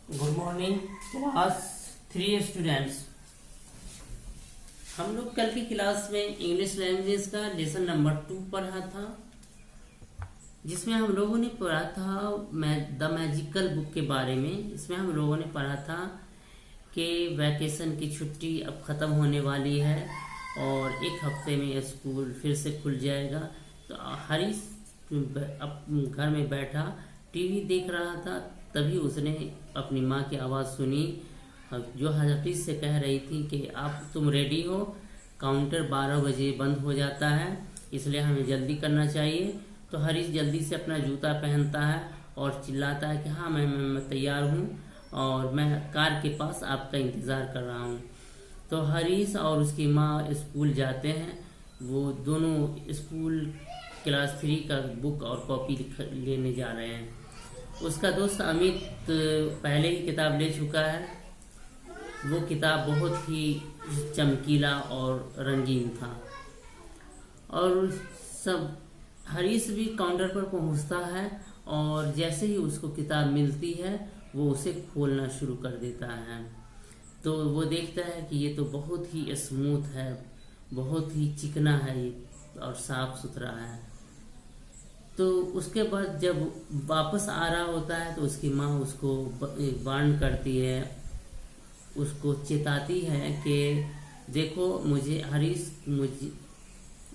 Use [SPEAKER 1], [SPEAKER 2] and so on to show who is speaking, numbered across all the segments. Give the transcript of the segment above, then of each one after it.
[SPEAKER 1] Good morning class 3 students. हम लोग कल की क्लास में इंग्लिश लैंग्वेज का लेसन नंबर 2 पढ़ा था, जिसमें हम लोगों ने पढ़ा था द मैजिकल बुक के बारे में। इसमें हम लोगों ने पढ़ा था कि वैकेशन की छुट्टी अब ख़त्म होने वाली है और एक हफ्ते में स्कूल फिर से खुल जाएगा। तो हरीश अब घर में बैठा टीवी देख रहा था, तभी उसने अपनी माँ की आवाज़ सुनी जो हरीश से कह रही थी कि तुम रेडी हो, काउंटर 12 बजे बंद हो जाता है, इसलिए हमें जल्दी करना चाहिए। तो हरीश जल्दी से अपना जूता पहनता है और चिल्लाता है कि हाँ मैं तैयार हूँ और मैं कार के पास आपका इंतज़ार कर रहा हूँ। तो हरीश और उसकी माँ स्कूल जाते हैं। वो दोनों स्कूल क्लास 3 का बुक और कॉपी लेने जा रहे हैं। उसका दोस्त अमित पहले ही किताब ले चुका है। वो किताब बहुत ही चमकीला और रंगीन था और सब हरीश भी काउंटर पर पहुंचता है और जैसे ही उसको किताब मिलती है वो उसे खोलना शुरू कर देता है। तो वो देखता है कि ये तो बहुत ही स्मूथ है, बहुत ही चिकना है और साफ सुथरा है। तो उसके बाद जब वापस आ रहा होता है तो उसकी माँ उसको वार्न करती है, उसको चेताती है कि देखो मुझे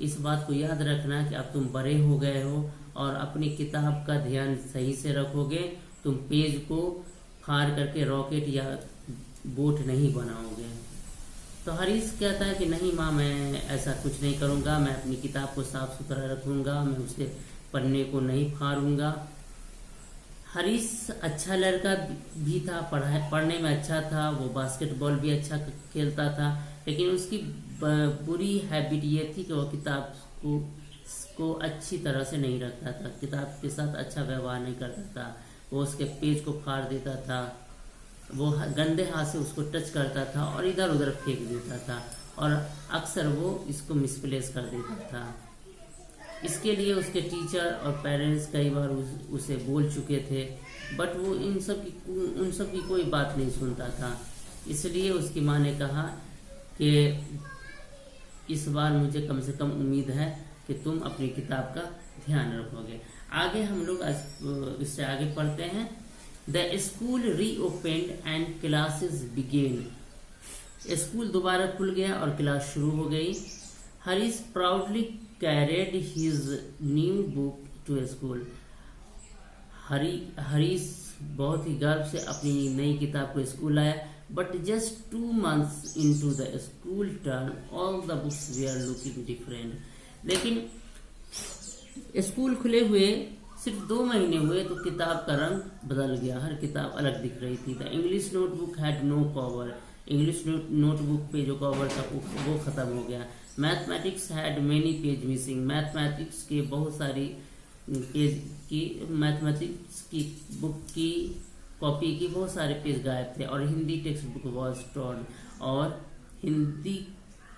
[SPEAKER 1] इस बात को याद रखना कि अब तुम बड़े हो गए हो और अपनी किताब का ध्यान सही से रखोगे, तुम पेज को फाड़ करके रॉकेट या बोट नहीं बनाओगे। तो हरीश कहता है कि नहीं माँ, मैं ऐसा कुछ नहीं करूँगा, मैं अपनी किताब को साफ सुथरा रखूँगा, मैं उसके पन्ने को नहीं फाड़ूंगा। हरीश अच्छा लड़का भी था, पढ़ने में अच्छा था, वो बास्केटबॉल भी अच्छा खेलता था, लेकिन उसकी बुरी हैबिट ये थी कि वो किताब को अच्छी तरह से नहीं रखता था, किताब के साथ अच्छा व्यवहार नहीं करता था। वो उसके पेज को फाड़ देता था, वो गंदे हाथ से उसको टच करता था और इधर उधर फेंक देता था और अक्सर वो इसको मिसप्लेस कर देता था। इसके लिए उसके टीचर और पेरेंट्स कई बार उसे बोल चुके थे, बट वो उन सब की कोई बात नहीं सुनता था। इसलिए उसकी माँ ने कहा कि इस बार मुझे कम से कम उम्मीद है कि तुम अपनी किताब का ध्यान रखोगे। आगे हम लोग इससे आगे पढ़ते हैं। The school reopened and classes begin. School दोबारा खुल गया और क्लास शुरू हो गई। Harish proudly carried his new book to school. Harish बहुत ही गर्व से अपनी नई किताब को स्कूल लाया। But just 2 months into the school term, all the books were looking different. लेकिन स्कूल खुले हुए सिर्फ 2 महीने हुए तो किताब का रंग बदल गया, हर किताब अलग दिख रही थी। The English notebook had no cover. English notebook पे जो कवर था वो खत्म हो गया। Mathematics had many page missing. Mathematics के बहुत सारी पेज की मैथमेटिक्स की बुक की कॉपी की बहुत सारे पेज गायब थे। और Hindi text book was torn. और Hindi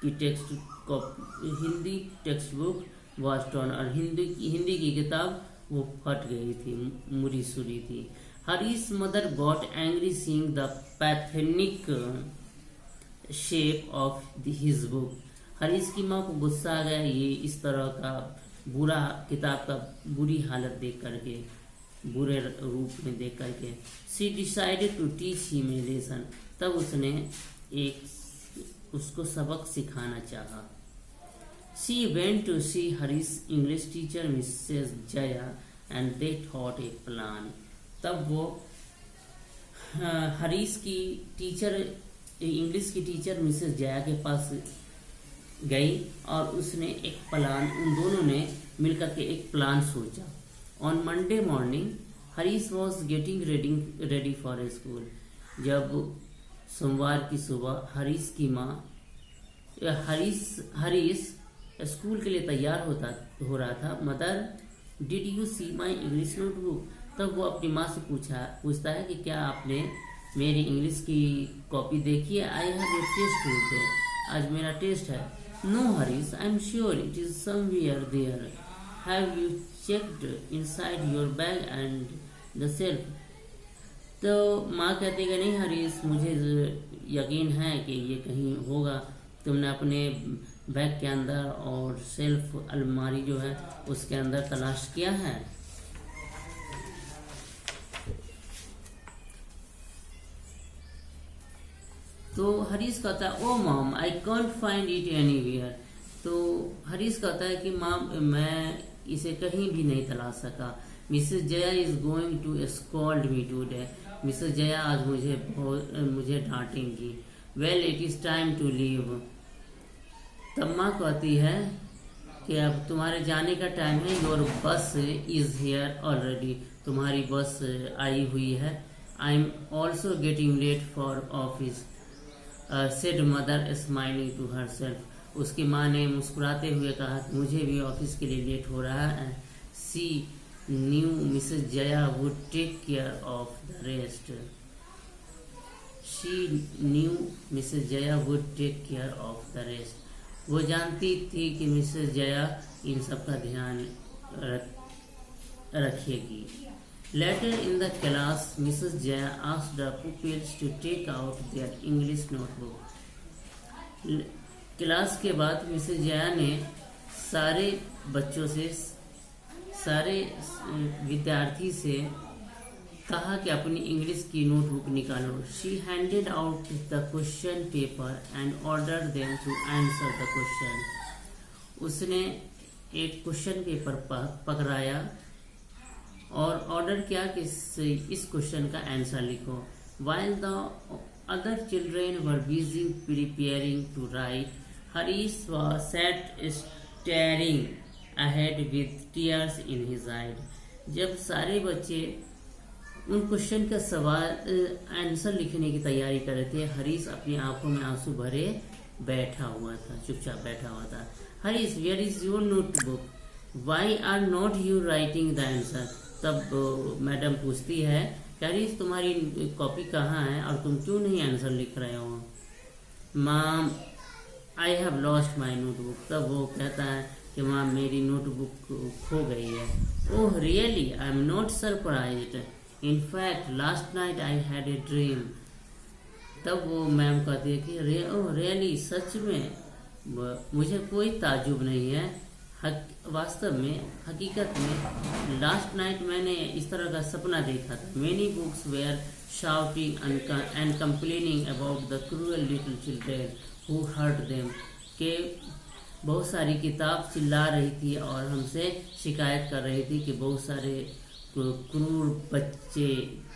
[SPEAKER 1] text book was torn और हिंदी की किताब वो फट गई थी, मुड़ी सुरी थी। Harish mother got angry seeing the pathetic shape of his book. Harish की माँ को गुस्सा आ गया ये इस तरह का किताब का बुरी हालत देख करके, बुरे रूप में देख करके। She decided to teach him a lesson. तब उसने उसको सबक सिखाना चाहा। She went to see Harish English teacher Mrs Jaya and they thought a plan. तब वो हरीश की इंग्लिश की टीचर मिसेस जया के पास गई और उसने एक प्लान, उन दोनों ने मिलकर के एक प्लान सोचा। On Monday morning Harish was getting ready for school. जब सोमवार की सुबह हरीश की माँ हरीश स्कूल के लिए तैयार हो रहा था। Mother did you see my English notebook. तब वो अपनी माँ से पूछता है कि क्या आपने मेरी इंग्लिश की कॉपी देखी है? I have a test today. आज मेरा टेस्ट है। No Harish, I am sure it is somewhere there. Have you checked inside your bag and the shelf. तो माँ कहती कि नहीं हरीश, मुझे यकीन है कि ये कहीं होगा। तुमने अपने बैग के अंदर और सेल्फ अलमारी जो है उसके अंदर तलाश किया है। तो हरीश कहता है oh mom I can't find it anywhere. तो हरीश कहता है कि माँ मैं इसे कहीं भी नहीं तलाश सका। Mrs Jaya is going to scold me today. Mrs Jaya आज मुझे डांटेंगी। Well it is time to leave. तब माँ कहती है कि अब तुम्हारे जाने का टाइम है। योर बस इज हियर ऑलरेडी। तुम्हारी बस आई हुई है। I am also getting late for office said mother smiling to herself. उसकी माँ ने मुस्कुराते हुए कहा कि मुझे भी ऑफिस के लिए लेट हो रहा है। She knew Mrs Jaya would take care of the rest. She knew Mrs Jaya would take care of the rest. वो जानती थी कि मिसेस जया इन सब का ध्यान रखेगी। Later in the class, Mrs. Jaya asked the pupils to take out their English notebook. Class के बाद मिसेस जया ने सारे बच्चों से, सारे विद्यार्थी से कहा कि अपनी इंग्लिश की नोटबुक निकालो। She handed out the question paper and ordered them to answer the question. उसने एक क्वेश्चन पेपर पकड़ाया और ऑर्डर किया कि इस क्वेश्चन का आंसर लिखो। While the other children were busy preparing to write, Harish was sat staring ahead with tears in his eyes. जब सारे बच्चे उन क्वेश्चन का सवाल आंसर लिखने की तैयारी कर रहे थे, हरीश अपनी आंखों में आंसू भरे बैठा हुआ था, चुपचाप बैठा हुआ था। Harish, where is your notebook? Why are not you writing the answer? तब मैडम पूछती है कि हरीश, तुम्हारी कॉपी कहाँ है और तुम क्यों नहीं आंसर लिख रहे हो? माम, I have lost my notebook. तब वो कहता है कि माँ मेरी नोटबुक खो गई है। Oh really, I am not surprised. In fact last night I had a dream. तब वो मैम कहती है कि ओह रियली, सच में मुझे कोई ताज्जुब नहीं है। वास्तव में, हकीकत में लास्ट नाइट मैंने इस तरह का सपना देखा था। Many books were shouting and complaining about the cruel little children who hurt them. के बहुत सारी किताब चिल्ला रही थी और हमसे शिकायत कर रही थी कि बहुत सारे क्रूर बच्चे,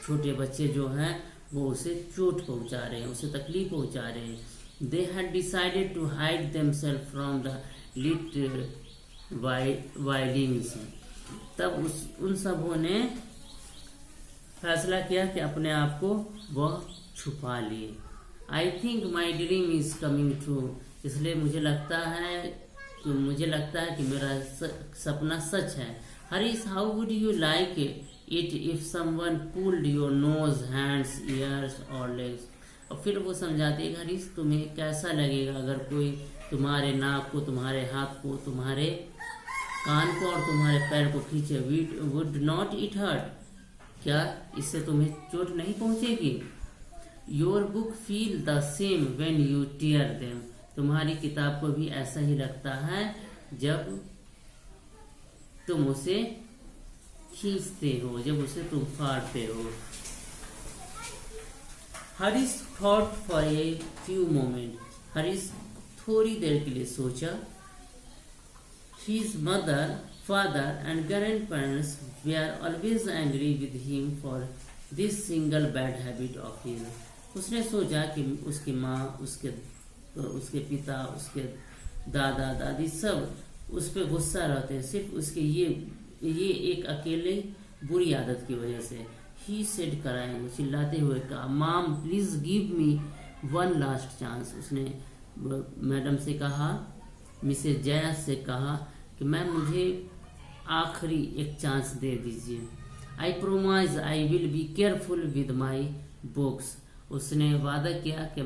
[SPEAKER 1] छोटे बच्चे जो हैं वो उसे चोट पहुंचा रहे हैं, उसे तकलीफ पहुंचा रहे हैं। They had decided to hide themselves from the lit violins. तब उन सबों ने फैसला किया कि अपने आप को वह छुपा लिए। I think my dream is coming true. इसलिए मुझे लगता है कि मेरा सपना सच है। Harish, how would you like it if someone pulled your nose, hands, years और लेग्स? और फिर वो समझाते हैं कि हरीश, तुम्हें कैसा लगेगा अगर कोई तुम्हारे नाक को, तुम्हारे हाथ को, तुम्हारे कान को और तुम्हारे पैर को खींचे? Would not it hurt? क्या इससे तुम्हें चोट नहीं पहुंचेगी? Your book feel the same when you tear them. तुम्हारी किताब को भी ऐसा ही लगता है जब तुम उसे खींचते हो, जब उसे तुम फाड़ते हो। Harish thought for a few moment. Harish थोड़ी देर के लिए सोचा। His mother, father and grandparents were always angry with him for this single bad habit of his. उसने सोचा कि उसकी माँ, उसके पिता, उसके दादा दादी सब उस पर गुस्सा रहते हैं सिर्फ उसके ये एक अकेले बुरी आदत की वजह से। He said crying, चिल्लाते हुए कहा, Mom, please give me one last chance. उसने मैडम से कहा, मिसेज जया से कहा कि मैम मुझे आखिरी एक चांस दे दीजिए। I promise I will be careful with my books. उसने वादा किया कि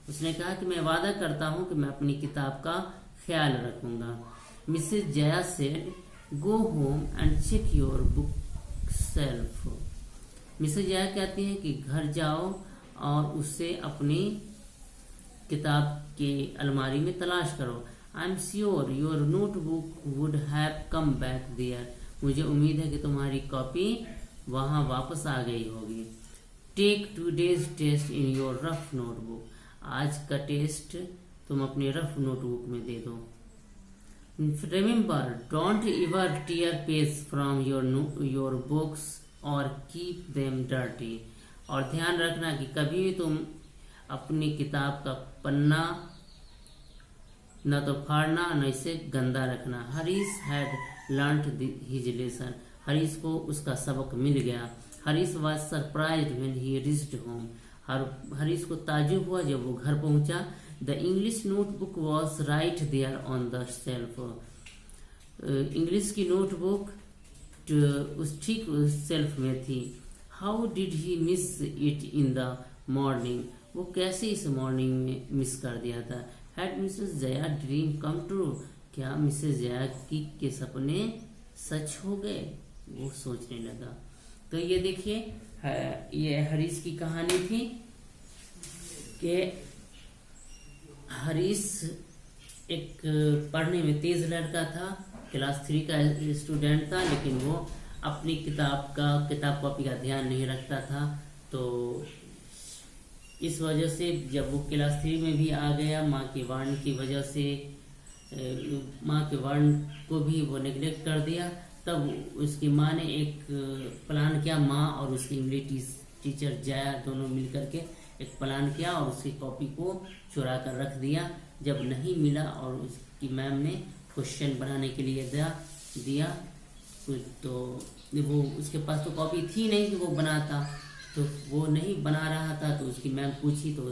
[SPEAKER 1] उसने कहा कि मैं वादा करता हूँ कि मैं अपनी किताब का ख्याल रखूंगा। Mrs Jaya said, go home and check your bookshelf. Mrs Jaya कहती हैं कि घर जाओ और उससे अपनी किताब के अलमारी में तलाश करो। I am sure your notebook would have come back there. मुझे उम्मीद है कि तुम्हारी कॉपी वहां वापस आ गई होगी। Take today's test in your rough notebook. आज का टेस्ट तुम अपने रफ नोटबुक में दे दो। Remember don't ever tear page from your books और कीप देम डर्टी। और ध्यान रखना कि कभी भी तुम अपनी किताब का पन्ना न तो फाड़ना न इसे गंदा रखना। Harish had learned his lesson. Harish को उसका सबक मिल गया। Harish was surprised when he reached home. Harish को ताज्जुब हुआ जब वो घर पहुंचा। The English notebook was right there on the shelf. English की नोटबुक उस ठीक शेल्फ में थी। How did he miss it in the morning. वो कैसे इस मॉर्निंग में मिस कर दिया था। Had Mrs Jaya dream come true. क्या मिसेस जया के सपने सच हो गए। वो सोचने लगा। तो ये देखिए ये हरीश की कहानी थी कि हरीश एक पढ़ने में तेज लड़का था, क्लास 3 का स्टूडेंट था, लेकिन वो अपनी किताब कॉपी का ध्यान नहीं रखता था। तो इस वजह से जब वो क्लास 3 में भी आ गया, माँ के वार्न की वजह से माँ के वार्न को भी वो नेग्लेक्ट कर दिया। तब उसकी माँ ने एक प्लान किया। माँ और उसकी इंग्लिश टीचर जया दोनों मिलकर के एक प्लान किया और उसकी कॉपी को चुरा कर रख दिया। जब नहीं मिला और उसकी मैम ने क्वेश्चन बनाने के लिए दिया तो वो उसके पास तो कॉपी थी नहीं कि वो बनाता, तो वो नहीं बना रहा था। तो उसकी मैम पूछी तो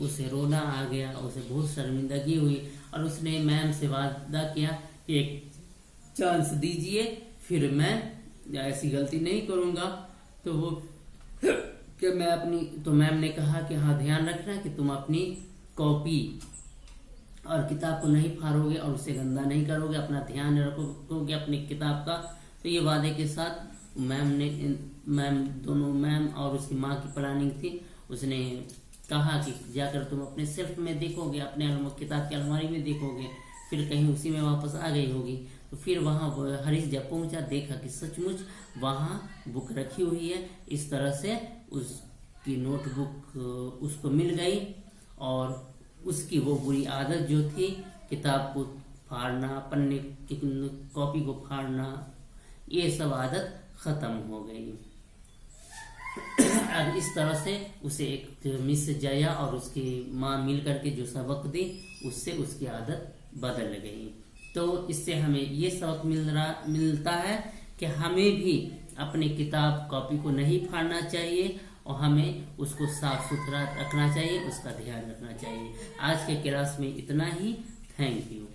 [SPEAKER 1] उसे रोना आ गया, उसे बहुत शर्मिंदगी हुई और उसने मैम से वादा किया कि एक चांस दीजिए, फिर मैं ऐसी गलती नहीं करूंगा। तो वो कि मैम ने कहा कि हाँ ध्यान रखना कि तुम अपनी कॉपी और किताब को नहीं फाड़ोगे और उसे गंदा नहीं करोगे, अपना ध्यान रखोगे अपनी किताब का। तो ये वादे के साथ दोनों मैम और उसकी माँ की प्लानिंग थी। उसने कहा कि जाकर तुम अपने सेल्फ में देखोगे, अपने किताब की अलमारी में देखोगे, फिर कहीं उसी में वापस आ गई होगी। तो फिर वहाँ हरीश जब पहुंचा देखा कि सचमुच वहाँ बुक रखी हुई है। इस तरह से उसकी नोटबुक उसको मिल गई और उसकी वो बुरी आदत जो थी किताब को फाड़ना, पन्ने की कॉपी को फाड़ना, ये सब आदत खत्म हो गई। अब इस तरह से उसे एक मिस जया और उसकी माँ मिल करके जो सबक दी उससे उसकी आदत बदल गई। तो इससे हमें ये सबक मिलता है कि हमें भी अपनी किताब कॉपी को नहीं फाड़ना चाहिए और हमें उसको साफ सुथरा रखना चाहिए, उसका ध्यान रखना चाहिए। आज के क्लास में इतना ही। Thank you.